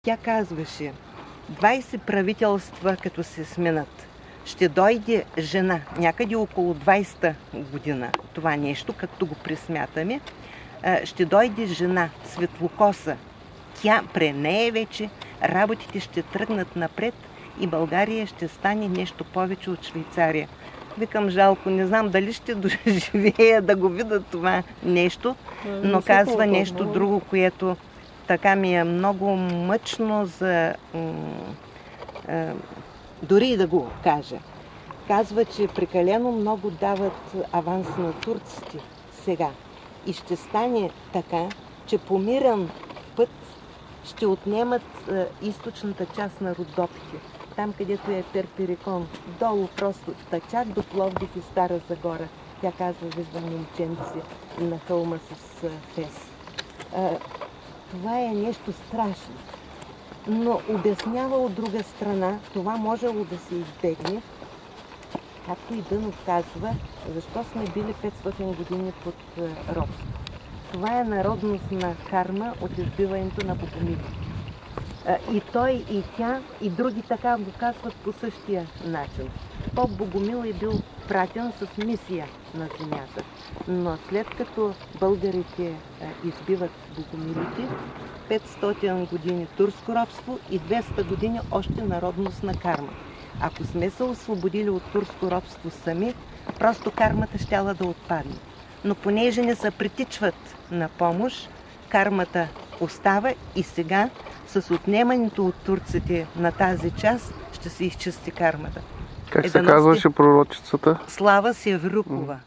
Тя казваше, 20 правителства като се сменят, ще дойде жена, някъде около 20-та година, това нещо, както го пресмятаме, ще дойде жена, светлокоса. Тя при нея вече работите ще тръгнат напред и България ще стане нещо повече от Швейцария. Викам, жалко, не знам дали ще доживея да го видя това нещо, но казва нещо друго, което така ми е много мъчно за дори и да го кажа. Казва, че прекалено много дават аванс на турците сега. И ще стане така, че по мирен път ще отнемат източната част на Родопите. Там, където е Перперикон, долу просто, чак до Пловдив и Стара Загора. Тя казва, виждам момченци на хълма с фес. Това е нещо страшно. Но обяснява от друга страна, това можело да се избегне, както и Дънов казва, защо сме били 500 години под робство. Това е народност на карма от избиването на богомилите. И той, и тя, и други така го казват по същия начин. Поп Богомил е бил пратен с мисия на земята. Но след като българите избиват богомилите, 500 години турско робство и 200 години още народност на карма. Ако сме се освободили от турско робство сами, просто кармата щяла да отпадне. Но понеже не се притичват на помощ, кармата остава и сега с отнемането от турците на тази част ще се изчисти кармата. Как се казваше пророчицата? Слава Севрюкова.